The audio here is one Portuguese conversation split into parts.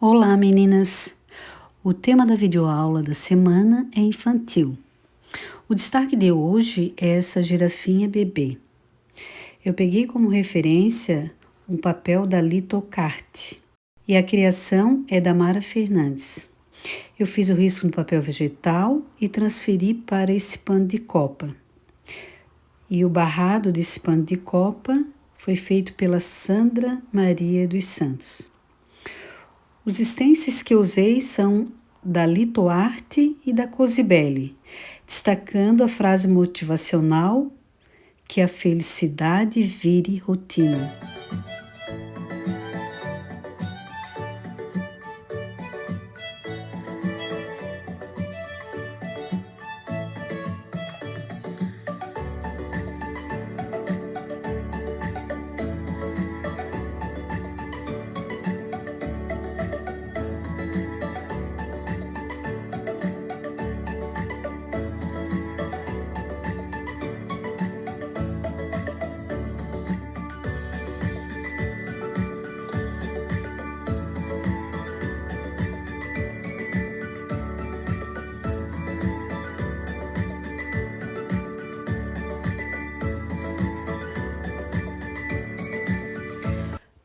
Olá, meninas! O tema da videoaula da semana é infantil. O destaque de hoje é essa girafinha bebê. Eu peguei como referência um papel da Litocart e a criação é da Mara Fernandes. Eu fiz o risco no papel vegetal e transferi para esse pano de copa. E o barrado desse pano de copa foi feito pela Sandra Maria dos Santos. Os stencils que eu usei são da Litoart e da Cosibelli, destacando a frase motivacional que a felicidade vire rotina.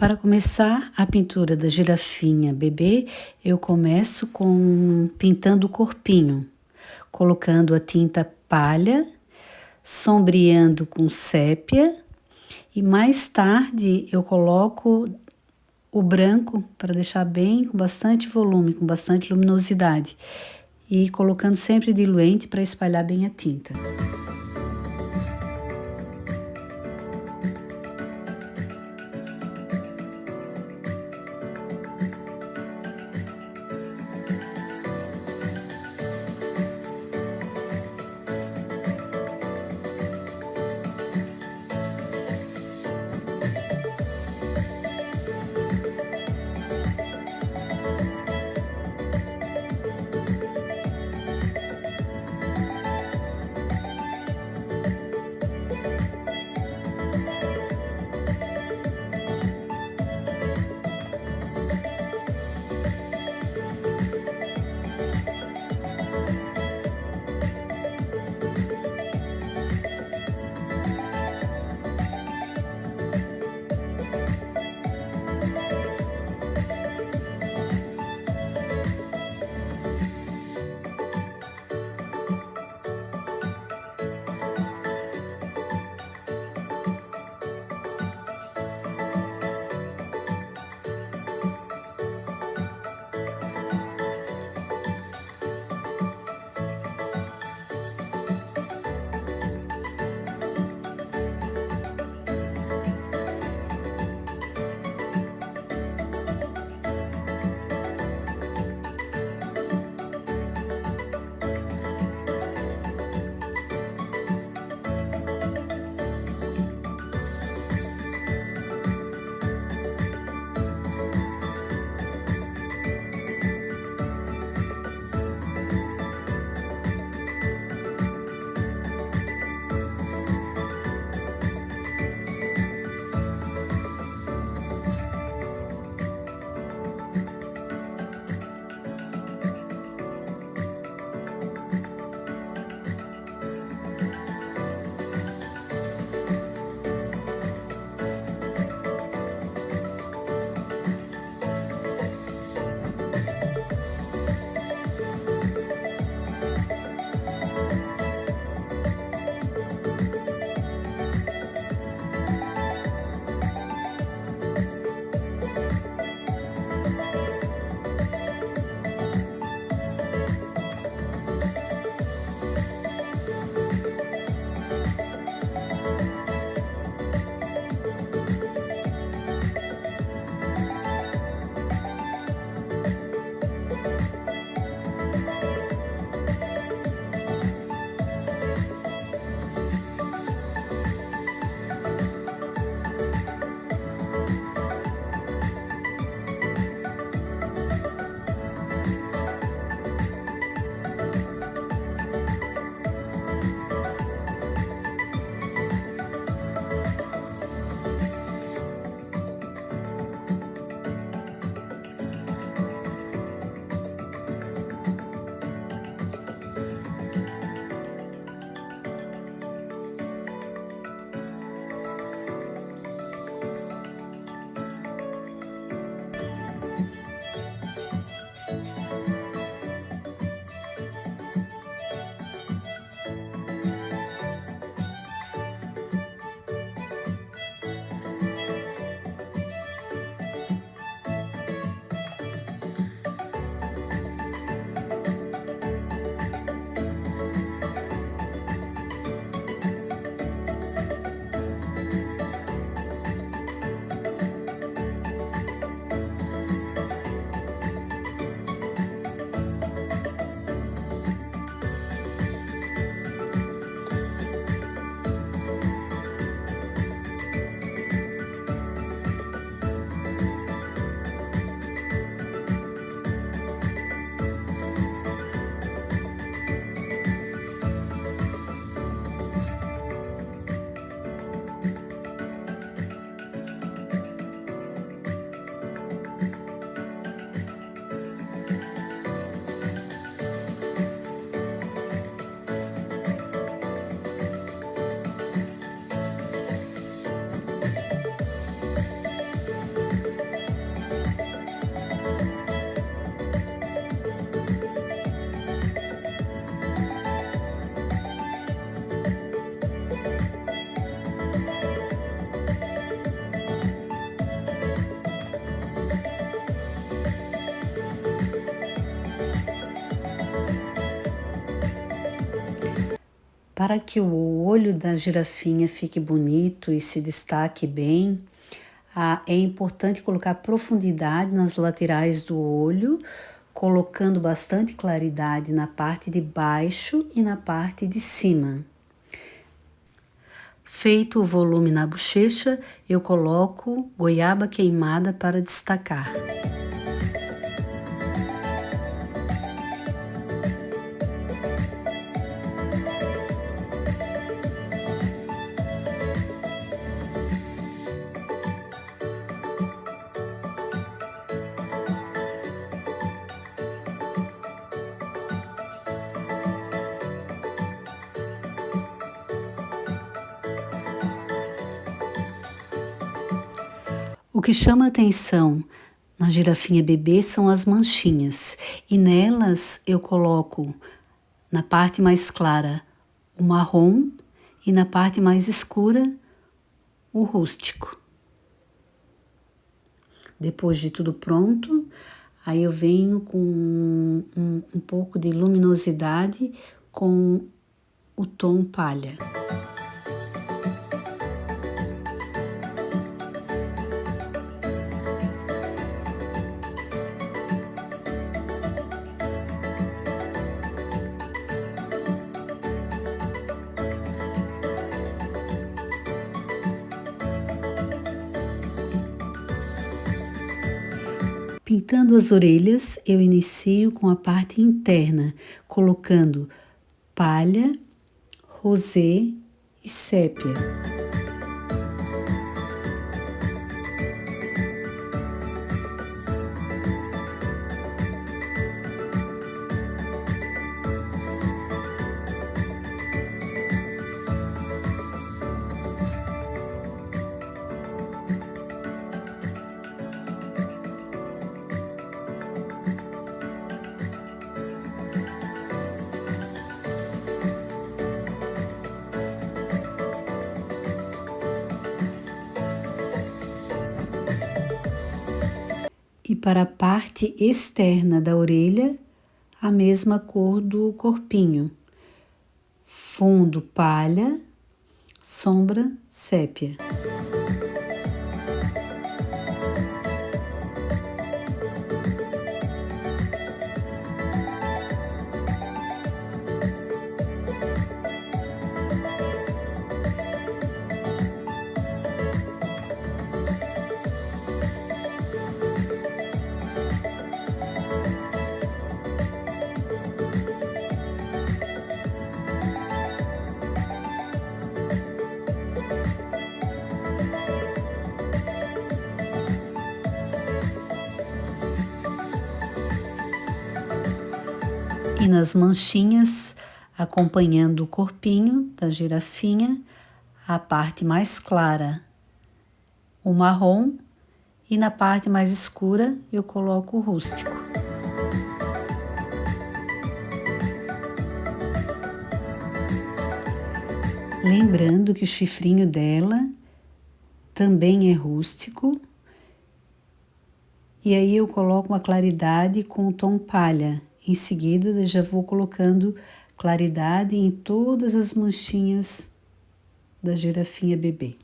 Para começar a pintura da girafinha bebê, eu começo pintando o corpinho, colocando a tinta palha, sombreando com sépia e mais tarde eu coloco o branco para deixar bem com bastante volume, com bastante luminosidade e colocando sempre diluente para espalhar bem a tinta. Para que o olho da girafinha fique bonito e se destaque bem, é importante colocar profundidade nas laterais do olho, colocando bastante claridade na parte de baixo e na parte de cima. Feito o volume na bochecha, eu coloco goiaba queimada para destacar. O que chama atenção na girafinha bebê são as manchinhas, e nelas eu coloco na parte mais clara o marrom e na parte mais escura o rústico. Depois de tudo pronto, aí eu venho com um pouco de luminosidade com o tom palha. Pintando as orelhas, eu inicio com a parte interna, colocando palha, rosé e sépia. E para a parte externa da orelha, a mesma cor do corpinho. Fundo palha, sombra sépia. E nas manchinhas, acompanhando o corpinho da girafinha, a parte mais clara, o marrom, e na parte mais escura eu coloco o rústico. Lembrando que o chifrinho dela também é rústico, e aí eu coloco uma claridade com o tom palha. Em seguida, já vou colocando claridade em todas as manchinhas da girafinha bebê.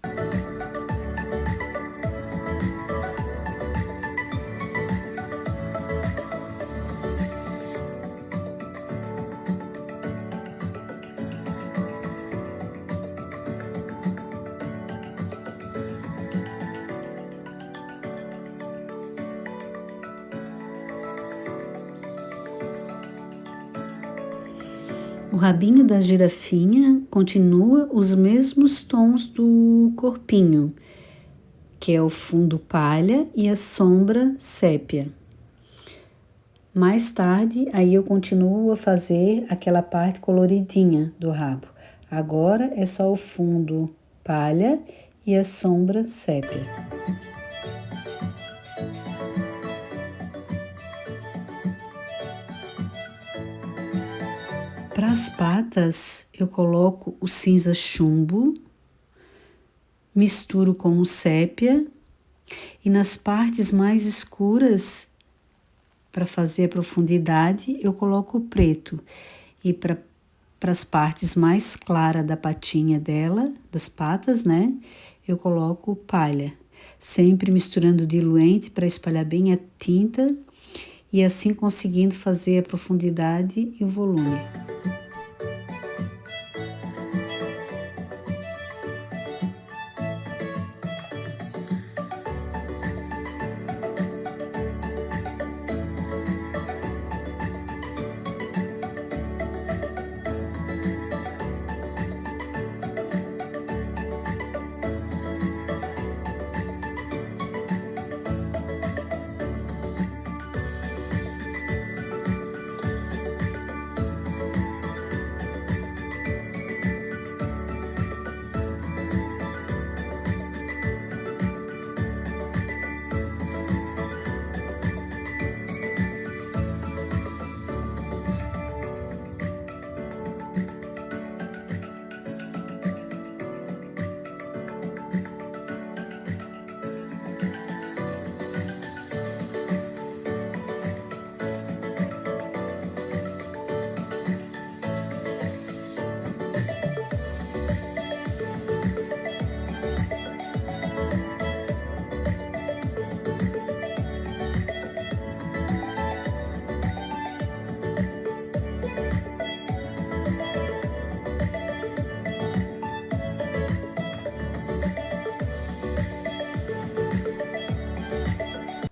O rabinho da girafinha continua os mesmos tons do corpinho, que é o fundo palha e a sombra sépia. Mais tarde, aí eu continuo a fazer aquela parte coloridinha do rabo. Agora é só o fundo palha e a sombra sépia. Para as patas, eu coloco o cinza chumbo, misturo com o sépia e nas partes mais escuras, para fazer a profundidade, eu coloco o preto. E para para as partes mais claras da patinha dela, das patas, né? Eu coloco palha, sempre misturando diluente para espalhar bem a tinta e assim conseguindo fazer a profundidade e o volume.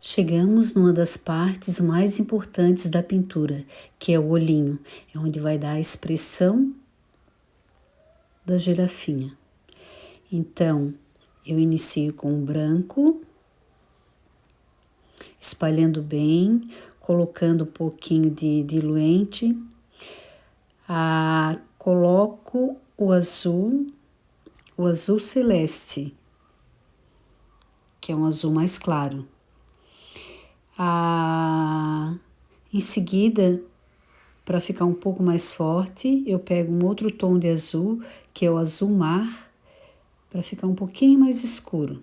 Chegamos numa das partes mais importantes da pintura, que é o olhinho, é onde vai dar a expressão da girafinha. Então, eu inicio com o branco, espalhando bem, colocando um pouquinho de diluente, coloco o azul celeste, que é um azul mais claro. Em seguida, para ficar um pouco mais forte, eu pego um outro tom de azul, que é o azul mar, para ficar um pouquinho mais escuro.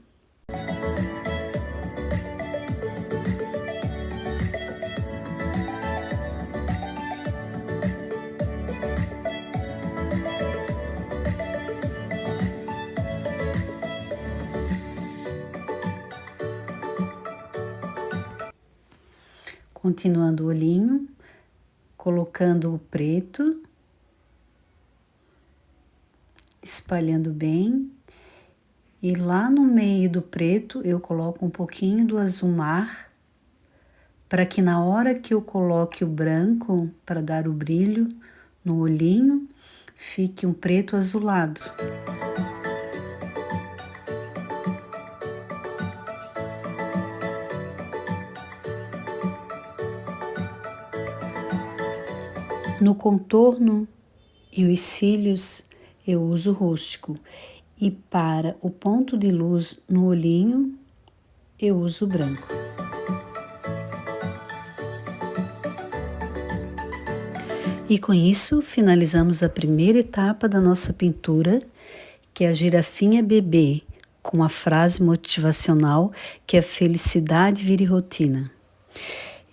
Continuando o olhinho, colocando o preto, espalhando bem, e lá no meio do preto eu coloco um pouquinho do azul mar, para que na hora que eu coloque o branco, para dar o brilho no olhinho, fique um preto azulado. No contorno e os cílios eu uso rústico e para o ponto de luz no olhinho eu uso branco. E com isso finalizamos a primeira etapa da nossa pintura, que é a girafinha bebê, com a frase motivacional que é felicidade vire rotina.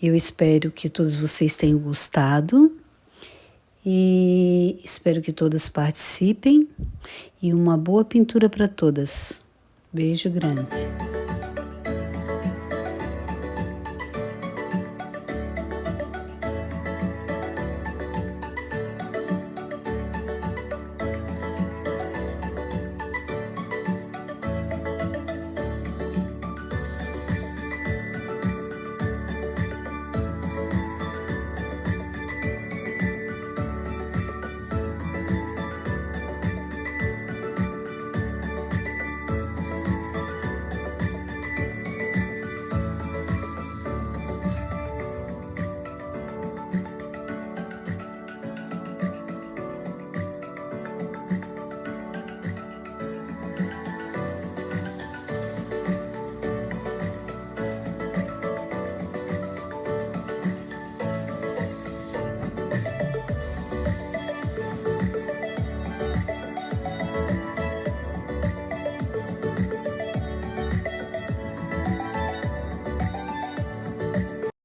Eu espero que todos vocês tenham gostado. E espero que todas participem e uma boa pintura para todas. Beijo grande.